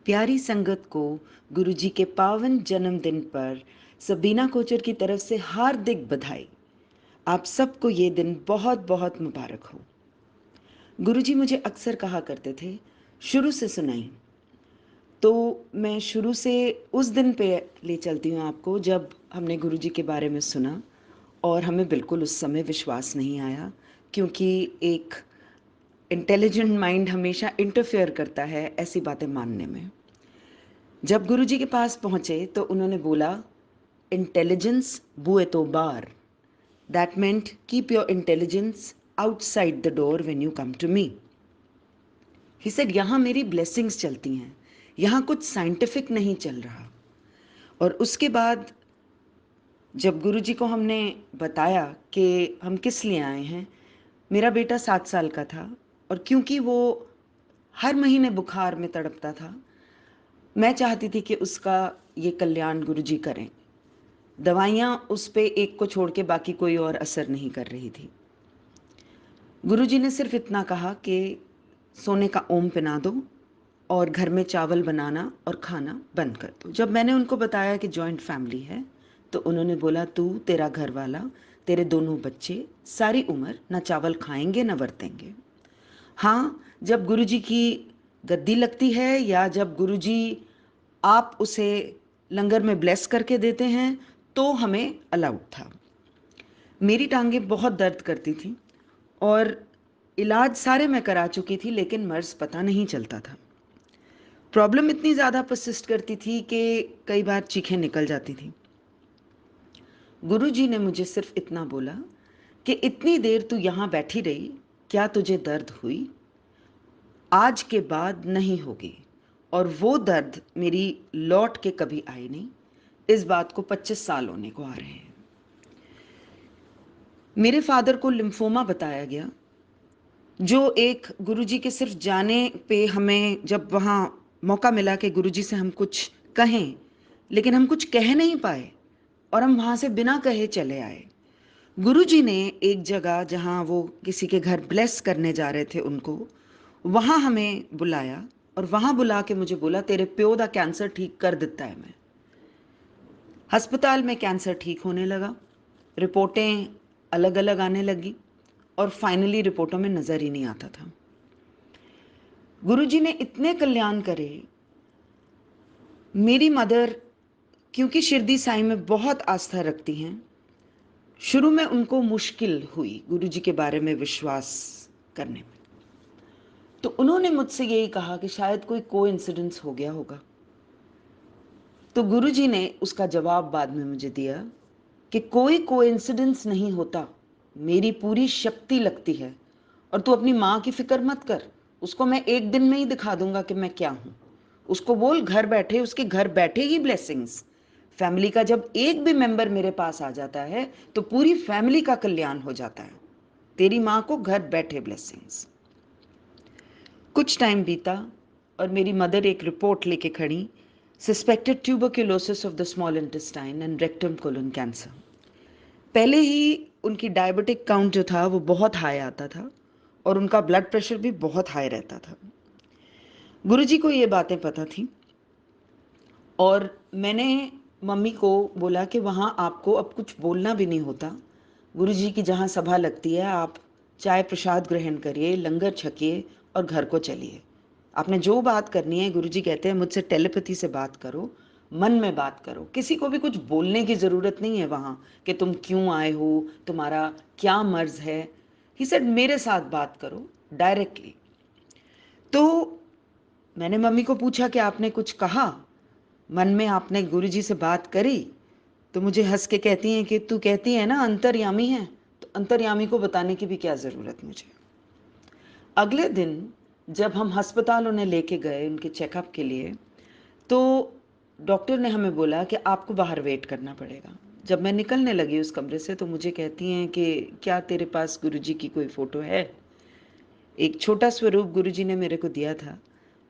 प्यारी संगत को गुरुजी के पावन जन्मदिन पर सबीना कोचर की तरफ से हार्दिक बधाई। आप सबको ये दिन बहुत बहुत मुबारक हो। गुरुजी मुझे अक्सर कहा करते थे, शुरू से सुनाई। तो मैं शुरू से उस दिन पे ले चलती हूँ आपको जब हमने गुरुजी के बारे में सुना और हमें बिल्कुल उस समय विश्वास नहीं आया, क्योंकि एक इंटेलिजेंट माइंड हमेशा इंटरफेयर करता है ऐसी बातें मानने में। जब गुरुजी के पास पहुंचे तो उन्होंने बोला, इंटेलिजेंस बुए तो बार। That meant keep your intelligence outside the door when you come to me. He said, यहाँ मेरी ब्लेसिंग्स चलती हैं, यहाँ कुछ साइंटिफिक नहीं चल रहा। और उसके बाद जब गुरुजी को हमने बताया कि हम किस लिए आए हैं, मेरा बेटा 7 साल का था और क्योंकि वो हर महीने बुखार में तड़पता था, मैं चाहती थी कि उसका ये कल्याण गुरुजी करें। दवाइयाँ उस पे एक को छोड़ के बाकी कोई और असर नहीं कर रही थी। गुरुजी ने सिर्फ इतना कहा कि सोने का ओम पिना दो और घर में चावल बनाना और खाना बंद कर दो। जब मैंने उनको बताया कि जॉइंट फैमिली है, तो उन्होंने बोला, तू, तेरा घर वाला, तेरे दोनों बच्चे सारी उम्र ना चावल खाएंगे ना बरतेंगे। हाँ, जब गुरुजी की गद्दी लगती है या जब गुरुजी आप उसे लंगर में ब्लेस करके देते हैं तो हमें अलाउड था। मेरी टांगें बहुत दर्द करती थी और इलाज सारे मैं करा चुकी थी, लेकिन मर्ज पता नहीं चलता था। प्रॉब्लम इतनी ज़्यादा परसिस्ट करती थी कि कई बार चीखें निकल जाती थी। गुरुजी ने मुझे सिर्फ इतना बोला कि इतनी देर तू यहाँ बैठी रही, क्या तुझे दर्द हुई? आज के बाद नहीं होगी। और वो दर्द मेरी लौट के कभी आई नहीं। इस बात को 25 साल होने को आ रहे हैं। मेरे फादर को लिम्फोमा बताया गया, जो एक गुरुजी के सिर्फ जाने पे हमें जब वहाँ मौका मिला कि गुरुजी से हम कुछ कहें, लेकिन हम कुछ कह नहीं पाए और हम वहाँ से बिना कहे चले आए। गुरुजी ने एक जगह जहाँ वो किसी के घर ब्लेस करने जा रहे थे उनको, वहाँ हमें बुलाया और वहाँ बुला के मुझे बोला, तेरे प्यो दा कैंसर ठीक कर दिता है मैं। अस्पताल में कैंसर ठीक होने लगा, रिपोर्टें अलग अलग आने लगी और फाइनली रिपोर्टों में नज़र ही नहीं आता था। गुरुजी ने इतने कल्याण करे। मेरी मदर, क्योंकि शिरडी साईं में बहुत आस्था रखती हैं, शुरू में उनको मुश्किल हुई गुरुजी के बारे में विश्वास करने में। तो उन्होंने मुझसे यही कहा कि शायद कोई कोइंसिडेंस हो गया होगा। तो गुरुजी ने उसका जवाब बाद में मुझे दिया कि कोई कोइंसिडेंस नहीं होता, मेरी पूरी शक्ति लगती है। और तू अपनी माँ की फिक्र मत कर, उसको मैं एक दिन में ही दिखा दूंगा कि मैं क्या हूँ। उसको बोल घर बैठे, उसके घर बैठे ही ब्लेसिंग्स। फैमिली का जब एक भी मेंबर मेरे पास आ जाता है तो पूरी फैमिली का कल्याण हो जाता है। तेरी माँ को घर बैठे ब्लेसिंग्स। कुछ टाइम बीता और मेरी मदर एक रिपोर्ट लेके खड़ी, suspected tuberculosis of the small intestine and rectum colon cancer. पहले ही उनकी डायबिटिक काउंट जो था वो बहुत हाई आता था और उनका ब्लड प्रेशर भी बहुत हाई रहता था। गुरुजी को ये बातें पता थी और मैंने मम्मी को बोला कि वहाँ आपको अब कुछ बोलना भी नहीं होता। गुरुजी की जहाँ सभा लगती है, आप चाय प्रसाद ग्रहण करिए, लंगर छकिए और घर को चलिए। आपने जो बात करनी है, गुरुजी कहते हैं, मुझसे टेलीपैथी से बात करो, मन में बात करो। किसी को भी कुछ बोलने की ज़रूरत नहीं है वहाँ कि तुम क्यों आए हो, तुम्हारा क्या मर्ज है। ही सेड, मेरे साथ बात करो डायरेक्टली। तो मैंने मम्मी को पूछा कि आपने कुछ कहा, मन में आपने गुरुजी से बात करी? तो मुझे हंस के कहती हैं कि तू कहती है ना अंतर्यामी है, तो अंतर्यामी को बताने की भी क्या ज़रूरत मुझे। अगले दिन जब हम अस्पताल उन्हें लेके गए उनके चेकअप के लिए, तो डॉक्टर ने हमें बोला कि आपको बाहर वेट करना पड़ेगा। जब मैं निकलने लगी उस कमरे से तो मुझे कहती हैं कि क्या तेरे पास गुरुजी की कोई फ़ोटो है? एक छोटा स्वरूप गुरुजी ने मेरे को दिया था,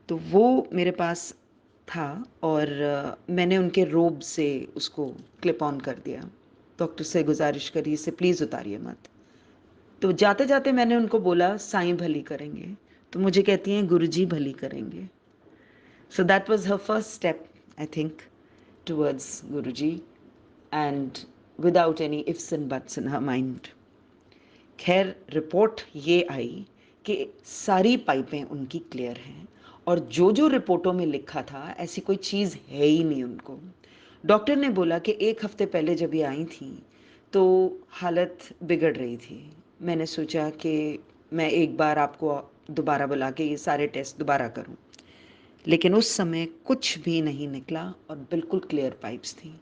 तो वो मेरे पास था और मैंने उनके रोब से उसको क्लिप ऑन कर दिया। डॉक्टर से गुजारिश करी, इसे प्लीज़ उतारिए मत। तो जाते जाते मैंने उनको बोला, साईं भली करेंगे। तो मुझे कहती हैं, गुरुजी भली करेंगे। So that was her first step, I think, towards Guruji, and without any ifs and buts in her mind. खैर रिपोर्ट ये आई कि सारी पाइपें उनकी क्लियर हैं और जो जो रिपोर्टों में लिखा था ऐसी कोई चीज़ है ही नहीं उनको। डॉक्टर ने बोला कि 1 हफ्ते पहले जब ये आई थी तो हालत बिगड़ रही थी। मैंने सोचा कि मैं एक बार आपको दोबारा बुला के ये सारे टेस्ट दोबारा करूं, लेकिन उस समय कुछ भी नहीं निकला और बिल्कुल क्लियर पाइप्स थी।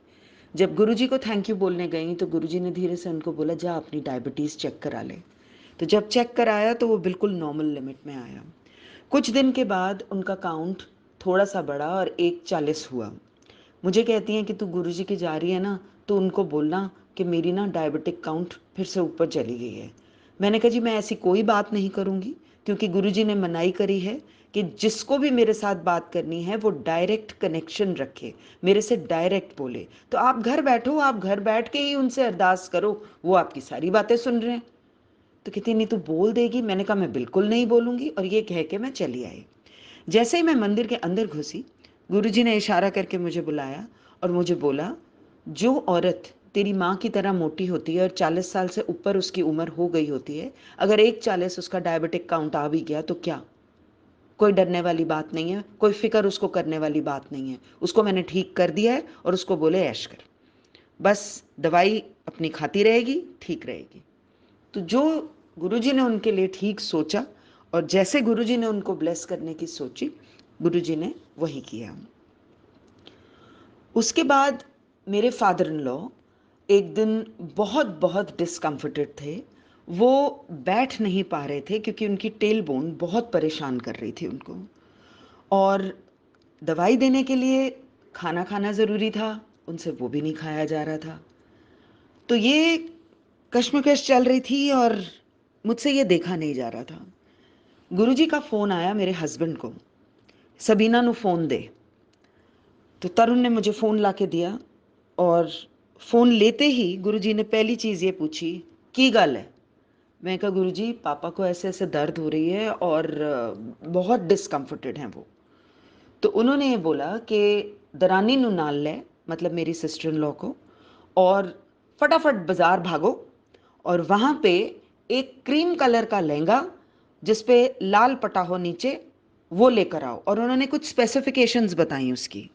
जब गुरुजी को थैंक यू बोलने गई तो गुरुजी ने धीरे से उनको बोला, जा अपनी डायबिटीज़ चेक करा ले। तो जब चेक कराया तो वो बिल्कुल नॉर्मल लिमिट में आया। कुछ दिन के बाद उनका काउंट थोड़ा सा बढ़ा और 140 हुआ। मुझे कहती हैं कि तू गुरुजी की जा रही है ना, तो उनको बोलना कि मेरी ना डायबिटिक काउंट फिर से ऊपर चली गई है। मैंने कहा जी मैं ऐसी कोई बात नहीं करूँगी, क्योंकि गुरुजी ने मनाही करी है कि जिसको भी मेरे साथ बात करनी है वो डायरेक्ट कनेक्शन रखे, मेरे से डायरेक्ट बोले। तो आप घर बैठो, आप घर बैठ के ही उनसे अरदास करो, वो आपकी सारी बातें सुन रहे हैं। तो कहती नहीं तू बोल देगी। मैंने कहा मैं बिल्कुल नहीं बोलूँगी, और ये कह के मैं चली आई। जैसे ही मैं मंदिर के अंदर घुसी, गुरुजी ने इशारा करके मुझे बुलाया और मुझे बोला, जो औरत तेरी माँ की तरह मोटी होती है और 40 साल से ऊपर उसकी उम्र हो गई होती है, अगर 140 उसका डायबिटिक काउंट आ भी गया तो क्या? कोई डरने वाली बात नहीं है, कोई फिक्र उसको करने वाली बात नहीं है। उसको मैंने ठीक कर दिया है और उसको बोले ऐश कर, बस दवाई अपनी खाती रहेगी, ठीक रहेगी। तो जो गुरुजी ने उनके लिए ठीक सोचा और जैसे गुरुजी ने उनको ब्लेस करने की सोची, गुरुजी ने वही किया। उसके बाद मेरे फादर इन लॉ एक दिन बहुत बहुत डिस्कम्फर्टेड थे। वो बैठ नहीं पा रहे थे क्योंकि उनकी टेल बोन बहुत परेशान कर रही थी उनको, और दवाई देने के लिए खाना खाना ज़रूरी था, उनसे वो भी नहीं खाया जा रहा था। तो ये कश्मकश चल रही थी और मुझसे ये देखा नहीं जा रहा था। गुरुजी का फ़ोन आया मेरे हस्बैंड को, सबीना नु फ़ोन दे। तो तरुण ने मुझे फ़ोन ला के दिया और फ़ोन लेते ही गुरुजी ने पहली चीज़ ये पूछी, की गल है? मैं कहा गुरुजी पापा को ऐसे ऐसे दर्द हो रही है और बहुत डिस्कम्फर्टेड हैं वो। तो उन्होंने ये बोला कि दरानी नु नाल ले, मतलब मेरी सिस्टर इन लॉ को, और फटाफट बाज़ार भागो और वहाँ पे एक क्रीम कलर का लहंगा जिस पे लाल पट्टा हो नीचे, वो लेकर आओ। और उन्होंने कुछ स्पेसिफिकेशंस बताई उसकी।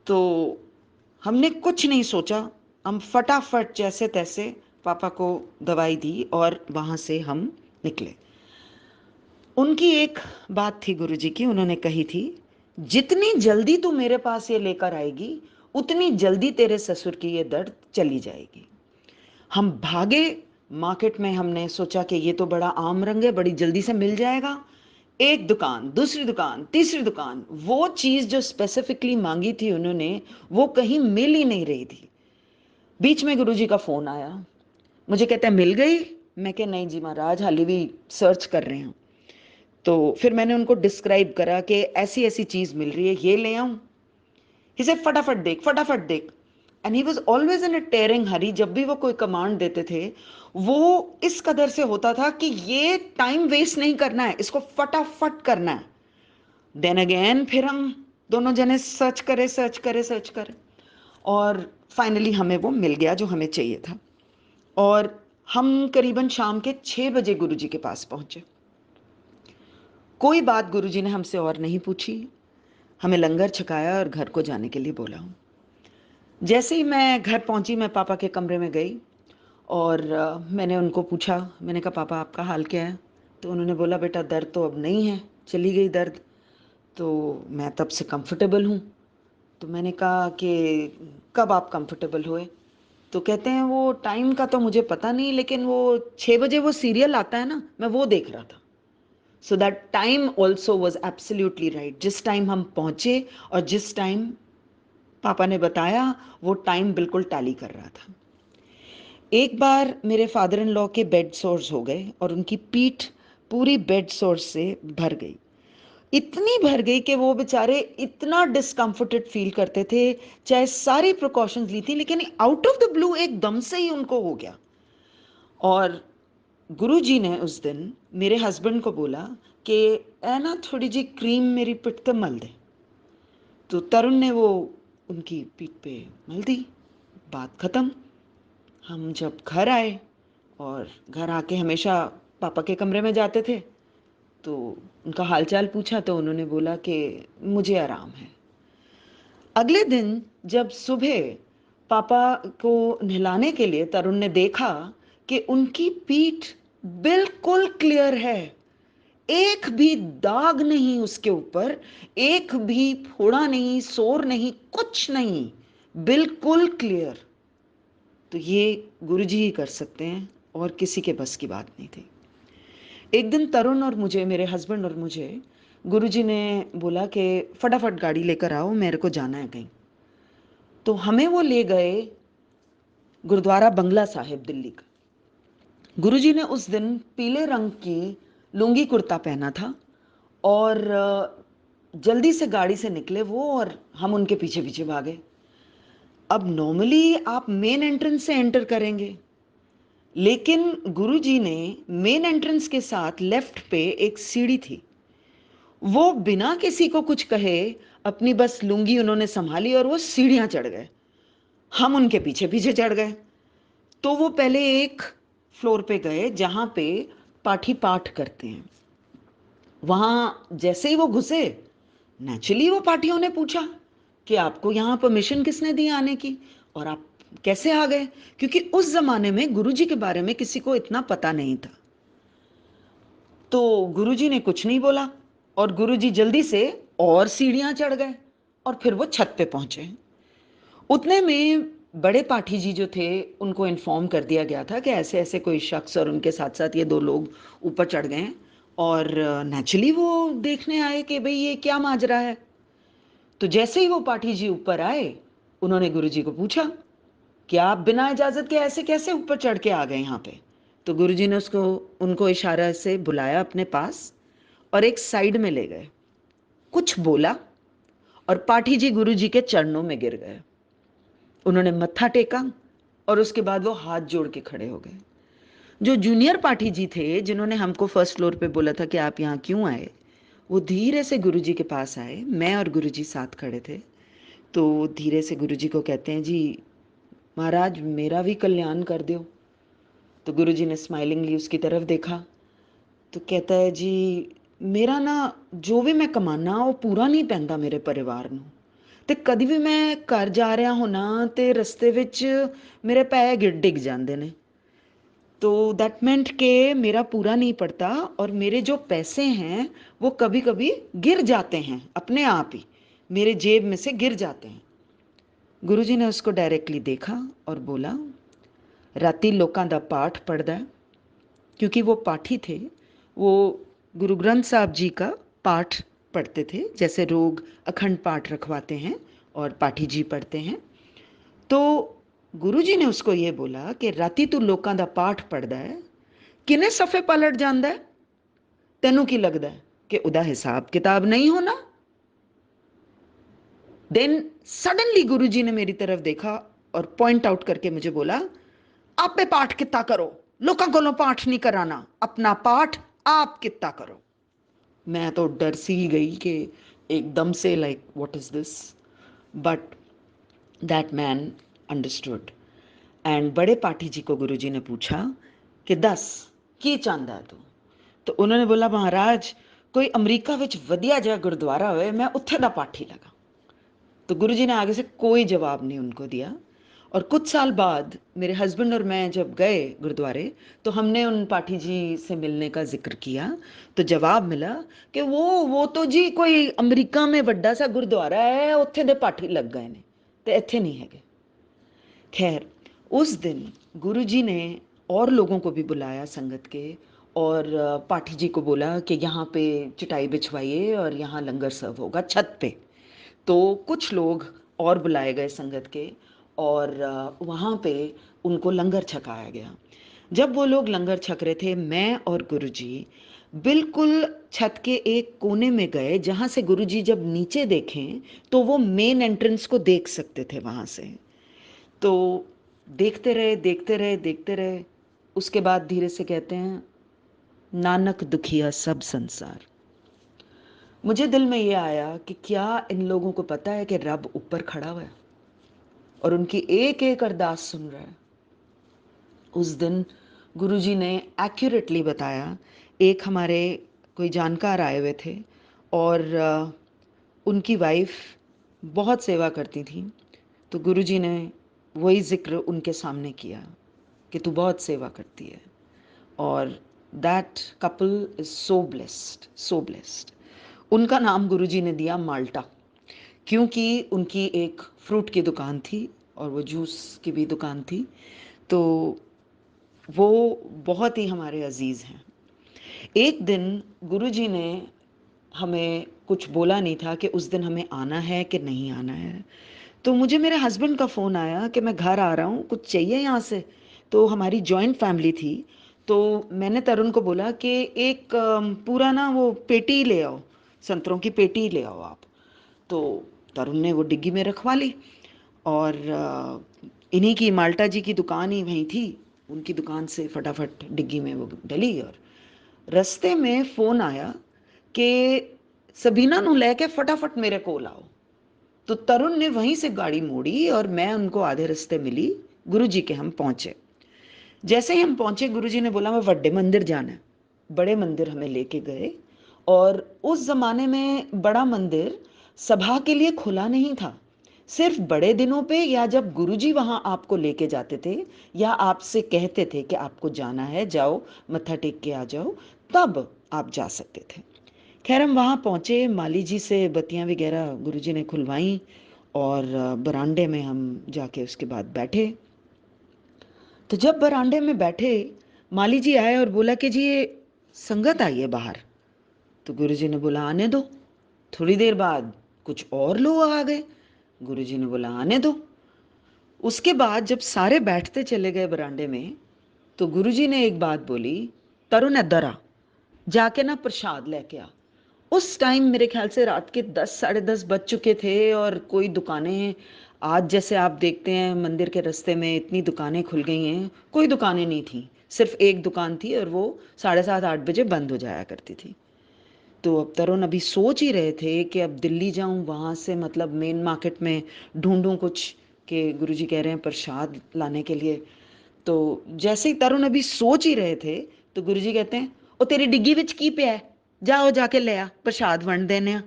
तो हमने कुछ नहीं सोचा, हम फटाफट जैसे तैसे पापा को दवाई दी और वहाँ से हम निकले। उनकी एक बात थी गुरुजी की, उन्होंने कही थी, जितनी जल्दी तू मेरे पास ये लेकर आएगी उतनी जल्दी तेरे ससुर की ये दर्द चली जाएगी। हम भागे मार्केट में, हमने सोचा कि ये तो बड़ा आम रंग है, बड़ी जल्दी से मिल जाएगा। एक दुकान, दूसरी दुकान, तीसरी दुकान, वो चीज़ जो स्पेसिफिकली मांगी थी उन्होंने वो कहीं मिल ही नहीं रही थी। बीच में गुरुजी का फ़ोन आया, मुझे कहता है मिल गई? मैं कहा नहीं जी महाराज, हाली भी सर्च कर रहे हैं। तो फिर मैंने उनको डिस्क्राइब करा कि ऐसी ऐसी चीज़ मिल रही है, ये ले आऊँ? ही सेड फटाफट देख, फटाफट देख। And he was always in a tearing hurry. जब भी वो कोई कमांड देते थे वो इस कदर से होता था कि ये टाइम वेस्ट नहीं करना है, इसको फटाफट करना है। देन अगेन फिर हम दोनों जने सर्च करे सर्च करे सर्च करे, और फाइनली हमें वो मिल गया जो हमें चाहिए था। और हम करीबन शाम के 6 बजे गुरुजी के पास पहुंचे। कोई बात गुरुजी ने हमसे और नहीं पूछी, हमें लंगर छकाया और घर को जाने के लिए बोला। जैसे ही मैं घर पहुंची, मैं पापा के कमरे में गई और मैंने उनको पूछा, मैंने कहा पापा आपका हाल क्या है? तो उन्होंने बोला बेटा दर्द तो अब नहीं है, चली गई दर्द, तो मैं तब से कंफर्टेबल हूँ। तो मैंने कहा कि कब आप कंफर्टेबल हुए? तो कहते हैं वो टाइम का तो मुझे पता नहीं, लेकिन वो 6 बजे वो सीरियल आता है ना, मैं वो देख रहा था। So that time also was absolutely right. जिस टाइम हम पहुँचे और जिस टाइम पापा ने बताया, वो टाइम बिल्कुल टैली कर रहा था। एक बार मेरे फादर इन लॉ के बेड सोर्स हो गए और उनकी पीठ पूरी बेड सोर्स से भर गई। इतनी भर गई कि वो बेचारे इतना डिस्कम्फर्टेड फील करते थे, चाहे सारी प्रिकॉशंस ली थी, लेकिन आउट ऑफ द ब्लू एकदम से ही उनको हो गया। और गुरुजी ने उस दिन मेरे हस्बैंड को बोला कि है ना थोड़ी जी क्रीम मेरी पिट पे मल दे। तो तरुण ने वो उनकी पीठ पे मल दी। बात खत्म। हम जब घर आए और घर आके हमेशा पापा के कमरे में जाते थे, तो उनका हालचाल पूछा तो उन्होंने बोला कि मुझे आराम है। अगले दिन जब सुबह पापा को नहलाने के लिए तरुण ने देखा कि उनकी पीठ बिल्कुल क्लियर है, एक भी दाग नहीं उसके ऊपर, एक भी फोड़ा नहीं, सोर नहीं, कुछ नहीं, बिल्कुल क्लियर। तो ये गुरुजी ही कर सकते हैं और किसी के बस की बात नहीं थी। एक दिन तरुण और मुझे, मेरे हस्बैंड और मुझे, गुरुजी ने बोला कि फटाफट गाड़ी लेकर आओ, मेरे को जाना है कहीं। तो हमें वो ले गए गुरुद्वारा बंगला साहिब दिल्ली का। गुरुजी ने उस दिन पीले रंग की लुंगी कुर्ता पहना था और जल्दी से गाड़ी से निकले वो, और हम उनके पीछे पीछे भागे। अब नॉर्मली आप मेन एंट्रेंस से एंटर करेंगे, लेकिन गुरुजी ने मेन एंट्रेंस के साथ लेफ्ट पे एक सीढ़ी थी, वो बिना किसी को कुछ कहे अपनी बस लुंगी उन्होंने संभाली और वो सीढ़ियां चढ़ गए। हम उनके पीछे पीछे चढ़ गए। तो वो पहले एक फ्लोर पे गए जहां पे पाठी पाठ करते हैं। वहां जैसे ही वो घुसे, नेचुरली वो पार्टियों ने पूछा कि आपको यहाँ परमिशन किसने दी आने की और आप कैसे आ गए, क्योंकि उस जमाने में गुरुजी के बारे में किसी को इतना पता नहीं था। तो गुरुजी ने कुछ नहीं बोला और गुरुजी जल्दी से और सीढ़ियां चढ़ गए और फिर वो छत पे पहुंचे। उतने में बड़े पाठी जी जो थे उनको इन्फॉर्म कर दिया गया था कि ऐसे ऐसे कोई शख्स और उनके साथ साथ ये दो लोग ऊपर चढ़ गए हैं, और नेचुरली वो देखने आए कि भाई ये क्या माजरा है। तो जैसे ही वो पाठी जी ऊपर आए, उन्होंने गुरुजी को पूछा कि आप बिना इजाजत के ऐसे कैसे ऊपर चढ़ के आ गए यहाँ पे। तो गुरुजी ने उसको उनको इशारा से बुलाया अपने पास और एक साइड में ले गए, कुछ बोला और पाठी जी गुरुजी के चरणों में गिर गए। उन्होंने मत्था टेका और उसके बाद वो हाथ जोड़ के खड़े हो गए। जो जूनियर पाठी जी थे जिन्होंने हमको फर्स्ट फ्लोर पे बोला था कि आप यहाँ क्यों आए, वो धीरे से गुरुजी के पास आए। मैं और गुरुजी साथ खड़े थे। तो धीरे से गुरुजी को कहते हैं, जी महाराज मेरा भी कल्याण कर दो। तो गुरुजी ने स्माइलिंगली उसकी तरफ देखा तो कहता है, जी मेरा ना जो भी मैं कमाना वो पूरा नहीं पैंदा मेरे परिवार ਨੂੰ। ਤੇ ਕਦੀ ਵੀ ਮੈਂ ਘਰ ਜਾ ਰਿਹਾ ਹੋਣਾ ਤੇ ਰਸਤੇ ਵਿੱਚ मेरे पैर गिर डिग जाते ने, तो दैट मेंट के मेरा पूरा नहीं पड़ता और मेरे जो पैसे हैं वो कभी कभी गिर जाते हैं अपने आप ही, मेरे जेब में से गिर जाते हैं। गुरुजी ने उसको डायरेक्टली देखा और बोला, राती लोकां दा पाठ पढ़दा है, क्योंकि वो पाठी थे। वो गुरु ग्रंथ साहब जी का पाठ पढ़ते थे, जैसे लोग अखंड पाठ रखवाते हैं और पाठी जी पढ़ते हैं। तो गुरुजी ने उसको ये बोला कि राती तू लोकां दा पाठ पढ़दा है, किने सफ़े पलट जांदा है, तेनू की लगदा है कि उदा हिसाब किताब नहीं होना। देन सडनली गुरुजी ने मेरी तरफ देखा और पॉइंट आउट करके मुझे बोला, आपे पाठ कितना करो, लोगों को पाठ नहीं कराना, अपना पाठ आप कितना करो। मैं तो डर सी गई कि एकदम से like what is this, but that man understood. And बड़े पाठी जी को गुरुजी ने पूछा कि दस की चाहता है तू। तो उन्होंने बोला, महाराज कोई अमरीका विच वधिया जिहा गुरुद्वारा होए, मैं उत्थे दा पाठी लगा। तो गुरुजी ने आगे से कोई जवाब नहीं उनको दिया। और कुछ साल बाद मेरे हस्बैंड और मैं जब गए गुरुद्वारे, तो हमने उन पाठी जी से मिलने का जिक्र किया। तो जवाब मिला कि वो तो जी कोई अमरीका में बड़ा सा गुरुद्वारा है, उत्थे दे पाठी लग गए ने ते इत्थे नहीं है। खैर उस दिन गुरुजी ने और लोगों को भी बुलाया संगत के, और पाठी जी को बोला कि यहाँ पे चटाई बिछवाइए और यहाँ लंगर सर्व होगा छत पे। तो कुछ लोग और बुलाए गए संगत के और वहाँ पे उनको लंगर छकाया गया। जब वो लोग लंगर छक रहे थे, मैं और गुरुजी बिल्कुल छत के एक कोने में गए जहाँ से गुरुजी जब नीचे देखें तो वो मेन एंट्रेंस को देख सकते थे वहाँ से। तो देखते रहे देखते रहे देखते रहे। उसके बाद धीरे से कहते हैं, नानक दुखिया सब संसार। मुझे दिल में ये आया कि क्या इन लोगों को पता है कि रब ऊपर खड़ा हुआ है और उनकी एक एक अरदास सुन रहा है। उस दिन गुरुजी ने एक्यूरेटली बताया, एक हमारे कोई जानकार आए हुए थे और उनकी वाइफ बहुत सेवा करती थी, तो गुरुजी ने वही जिक्र उनके सामने किया कि तू बहुत सेवा करती है। और that couple is so blessed, so blessed. उनका नाम गुरुजी ने दिया माल्टा, क्योंकि उनकी एक फ्रूट की दुकान थी और वो जूस की भी दुकान थी। तो वो बहुत ही हमारे अजीज़ हैं। एक दिन गुरुजी ने हमें कुछ बोला नहीं था कि उस दिन हमें आना है कि नहीं आना है। तो मुझे मेरे हस्बैंड का फ़ोन आया कि मैं घर आ रहा हूँ, कुछ चाहिए यहाँ से। तो हमारी जॉइंट फैमिली थी, तो मैंने तरुण को बोला कि एक पूरा ना वो पेटी ले आओ, संतरों की पेटी ले आओ आप। तो तरुण ने वो डिग्गी में रखवा ली और इन्हीं की माल्टा जी की दुकान ही वहीं थी, उनकी दुकान से फटाफट डिग्गी में वो डली। और रस्ते में फ़ोन आया कि सबीना नू लेके फटाफट मेरे को लाओ। तो तरुण ने वहीं से गाड़ी मोड़ी और मैं उनको आधे रास्ते मिली। गुरुजी के हम पहुंचे। जैसे ही हम पहुंचे, गुरुजी ने बोला मैं बड़े मंदिर जाना है। बड़े मंदिर हमें लेके गए और उस जमाने में बड़ा मंदिर सभा के लिए खुला नहीं था। सिर्फ बड़े दिनों पे या जब गुरुजी वहां आपको लेके जाते थे या आपसे कहते थे कि आपको जाना है, जाओ मत्था टेक के आ जाओ, तब आप जा सकते थे। खैर हम वहाँ पहुँचे, माली जी से बत्तियाँ वगैरह गुरुजी ने खुलवाई और बरामदे में हम जाके उसके बाद बैठे। तो जब बरामदे में बैठे, माली जी आए और बोला कि जी ये संगत आई है बाहर। तो गुरुजी ने बोला आने दो। थोड़ी देर बाद कुछ और लोग आ गए। गुरुजी ने बोला आने दो। उसके बाद जब सारे बैठते चले गए बरामदे में, तो गुरुजी ने एक बात बोली, तरुण इधर आ, जाके ना प्रसाद लेके आ। उस टाइम मेरे ख्याल से रात के 10 साढ़े 10 बज चुके थे और कोई दुकानें, आज जैसे आप देखते हैं मंदिर के रास्ते में इतनी दुकानें खुल गई हैं, कोई दुकानें नहीं थी। सिर्फ एक दुकान थी और वो 7:30-8 बजे बंद हो जाया करती थी। तो अब तरुण अभी सोच ही रहे थे कि अब दिल्ली जाऊं, वहाँ से मतलब मेन मार्केट में ढूंढूं कुछ, कि गुरुजी कह रहे हैं प्रसाद लाने के लिए। तो जैसे ही तरुण अभी सोच ही रहे थे, तो गुरुजी कहते हैं ओ तेरी डिग्गी विच की पिया है, जाओ जाके ले आ, प्रसाद वंड देने आ।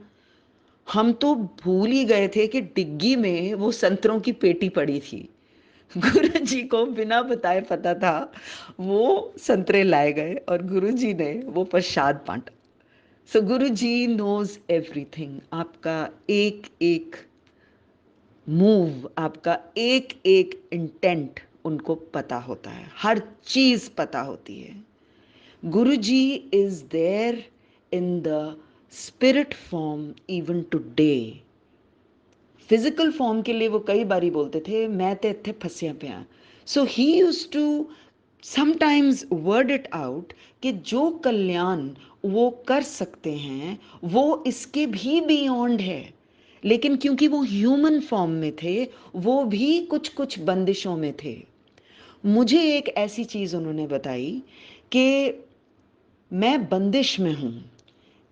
हम तो भूल ही गए थे कि डिग्गी में वो संतरों की पेटी पड़ी थी। गुरुजी को बिना बताए पता था, वो संतरे लाए गए और गुरुजी ने वो प्रसाद बांटा। सो गुरुजी नोज एवरीथिंग। आपका एक एक मूव, आपका एक एक इंटेंट उनको पता होता है, हर चीज पता होती है। Guruji is there in the spirit form even today. Physical form के लिए वो कई बारी बोलते थे मैं ते इत्थे फसिया पिया। So he used to sometimes word it out कि जो कल्याण वो कर सकते हैं वो इसके भी बियॉन्ड है। लेकिन क्योंकि वो ह्यूमन फॉर्म में थे, वो भी कुछ कुछ बंदिशों में थे। मुझे एक ऐसी चीज उन्होंने बताई कि मैं बंदिश में हूं,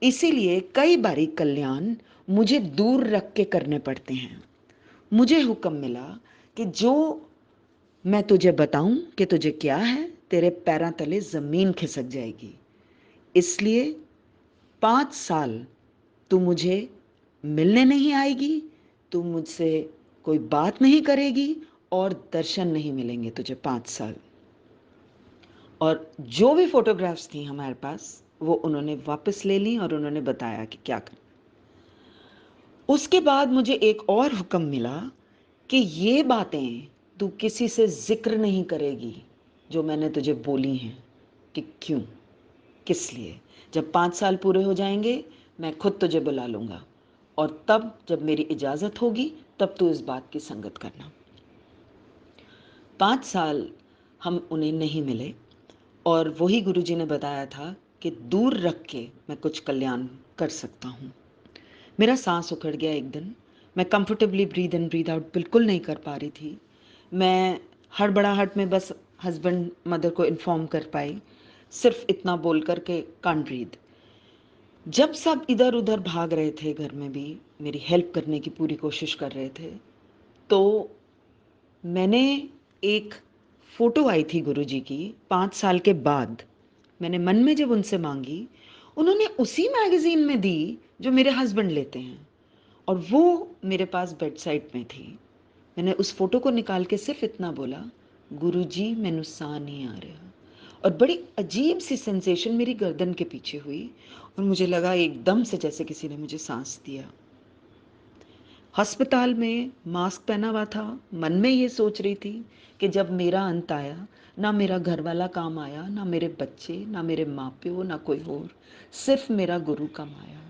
इसीलिए कई बारी कल्याण मुझे दूर रख के करने पड़ते हैं। मुझे हुक्म मिला कि जो मैं तुझे बताऊं कि तुझे क्या है, तेरे पैरों तले जमीन खिसक जाएगी। इसलिए 5 साल तू मुझे मिलने नहीं आएगी, तू मुझसे कोई बात नहीं करेगी और दर्शन नहीं मिलेंगे तुझे 5 साल। और जो भी फोटोग्राफ्स थी हमारे पास, वो उन्होंने वापस ले ली और उन्होंने बताया कि क्या कर। उसके बाद मुझे एक और हुक्म मिला कि ये बातें तू किसी से जिक्र नहीं करेगी जो मैंने तुझे बोली हैं। कि क्यों, किस लिए? जब 5 साल पूरे हो जाएंगे, मैं खुद तुझे बुला लूंगा और तब जब मेरी इजाजत होगी तब तू इस बात की संगत करना। 5 साल हम उन्हें नहीं मिले और वही गुरुजी ने बताया था कि दूर रख के मैं कुछ कल्याण कर सकता हूँ। मेरा सांस उखड़ गया एक दिन। मैं comfortably breathe in breathe out बिल्कुल नहीं कर पा रही थी। मैं हड़बड़ाहट में बस हस्बैंड मदर को इन्फॉर्म कर पाई, सिर्फ इतना बोल कर के कांट ब्रीद। जब सब इधर उधर भाग रहे थे, घर में भी मेरी हेल्प करने की पूरी कोशिश कर रहे थे, तो मैंने एक फोटो आई थी गुरुजी की 5 साल के बाद। मैंने मन में जब उनसे मांगी, उन्होंने उसी मैगजीन में दी जो मेरे हस्बैंड लेते हैं, और वो मेरे पास बेड साइड में थी। मैंने उस फोटो को निकाल के सिर्फ इतना बोला, गुरुजी मैनू साह नहीं आ रहा। और बड़ी अजीब सी सेंसेशन मेरी गर्दन के पीछे हुई, और मुझे लगा एकदम से जैसे किसी ने मुझे सांस दिया। अस्पताल में मास्क पहना हुआ था, मन में ये सोच रही थी कि जब मेरा अंत आया, ना मेरा घर वाला काम आया, ना मेरे बच्चे, ना मेरे माँ प्यो, ना कोई और, सिर्फ मेरा गुरु काम आया।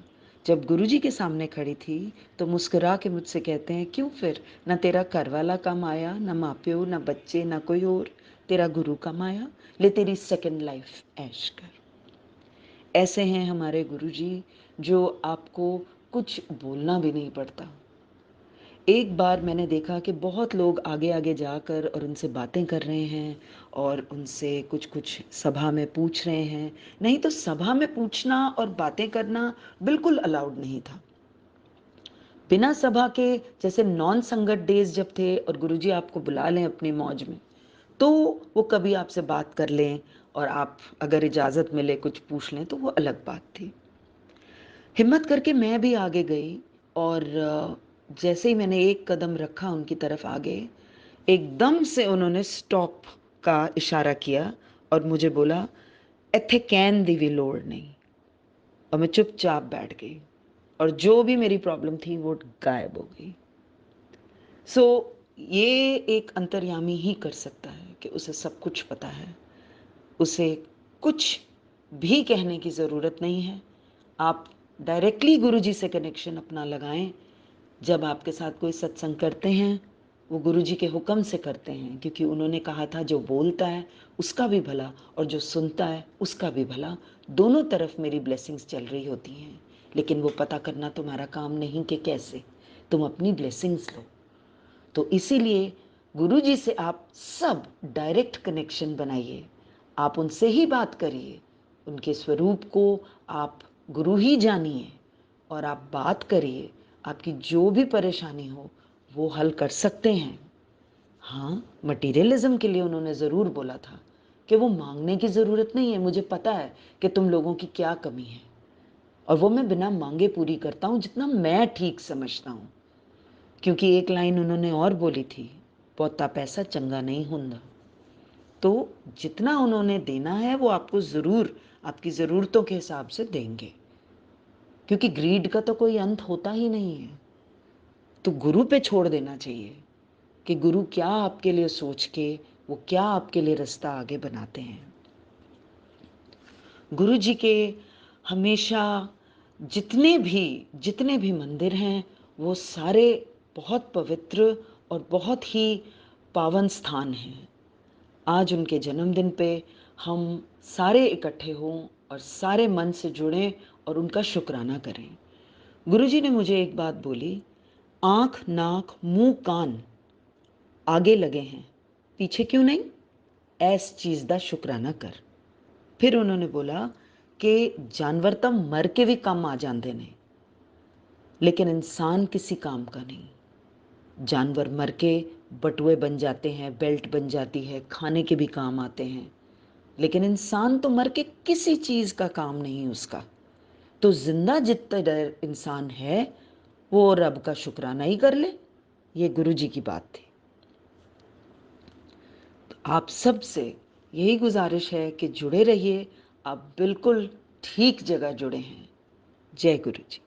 जब गुरुजी के सामने खड़ी थी तो मुस्कुरा के मुझसे कहते हैं, क्यों फिर, ना तेरा घर वाला काम आया, ना माँ प्यो, ना बच्चे, ना कोई और, तेरा गुरु काम आया, ले तेरी सेकंड लाइफ ऐश कर। ऐसे हैं हमारे गुरुजी, जो आपको कुछ बोलना भी नहीं पड़ता। एक बार मैंने देखा कि बहुत लोग आगे आगे जाकर और उनसे बातें कर रहे हैं, और उनसे कुछ कुछ सभा में पूछ रहे हैं। नहीं तो सभा में पूछना और बातें करना बिल्कुल अलाउड नहीं था। बिना सभा के, जैसे नॉन संगत डेज जब थे और गुरुजी आपको बुला लें अपनी मौज में, तो वो कभी आपसे बात कर लें, और आप अगर इजाज़त मिले कुछ पूछ लें तो वो अलग बात थी। हिम्मत करके मैं भी आगे गई, और जैसे ही मैंने एक कदम रखा उनकी तरफ आगे, एकदम से उन्होंने स्टॉप का इशारा किया और मुझे बोला, इत्थे कहन दी भी लोड़ नहीं। और मैं चुपचाप बैठ गई, और जो भी मेरी प्रॉब्लम थी वो गायब हो गई। सो ये एक अंतर्यामी ही कर सकता है कि उसे सब कुछ पता है, उसे कुछ भी कहने की ज़रूरत नहीं है। आप डायरेक्टली गुरुजी से कनेक्शन अपना लगाएं। जब आपके साथ कोई सत्संग करते हैं, वो गुरुजी के हुक्म से करते हैं, क्योंकि उन्होंने कहा था जो बोलता है उसका भी भला और जो सुनता है उसका भी भला, दोनों तरफ मेरी ब्लेसिंग्स चल रही होती हैं। लेकिन वो पता करना तुम्हारा काम नहीं कि कैसे तुम अपनी ब्लेसिंग्स लो। तो इसीलिए गुरुजी से आप सब डायरेक्ट कनेक्शन बनाइए, आप उनसे ही बात करिए, उनके स्वरूप को आप गुरु ही जानिए, और आप बात करिए। आपकी जो भी परेशानी हो वो हल कर सकते हैं। हाँ, मटीरियलिज्म के लिए उन्होंने ज़रूर बोला था कि वो मांगने की ज़रूरत नहीं है, मुझे पता है कि तुम लोगों की क्या कमी है, और वो मैं बिना मांगे पूरी करता हूँ जितना मैं ठीक समझता हूँ। क्योंकि एक लाइन उन्होंने और बोली थी, बहुता पैसा चंगा नहीं हुंदा। तो जितना उन्होंने देना है वो आपको ज़रूर आपकी ज़रूरतों के हिसाब से देंगे, क्योंकि ग्रीड का तो कोई अंत होता ही नहीं है। तो गुरु पे छोड़ देना चाहिए कि गुरु क्या आपके लिए सोच के, वो क्या आपके लिए रास्ता आगे बनाते हैं। गुरु जी के हमेशा जितने भी मंदिर हैं, वो सारे बहुत पवित्र और बहुत ही पावन स्थान हैं। आज उनके जन्मदिन पे हम सारे इकट्ठे हों और सारे मन से जुड़ें और उनका शुक्राना करें। गुरुजी ने मुझे एक बात बोली, आँख, नाक, मुंह, कान आगे लगे हैं, पीछे क्यों नहीं? ऐस चीज़ दा शुक्राना कर। फिर उन्होंने बोला कि जानवर तो मर के भी काम आ जाते हैं, लेकिन इंसान किसी काम का नहीं। जानवर मर के बटुए बन जाते हैं, बेल्ट बन जाती है, खाने के भी काम आते हैं, लेकिन इंसान तो मर के किसी चीज़ का काम नहीं उसका। तो जिंदा जितना देर इंसान है वो रब का शुक्राना ही कर ले। ये गुरु जी की बात थी। तो आप सब से यही गुजारिश है कि जुड़े रहिए, आप बिल्कुल ठीक जगह जुड़े हैं। जय गुरु जी।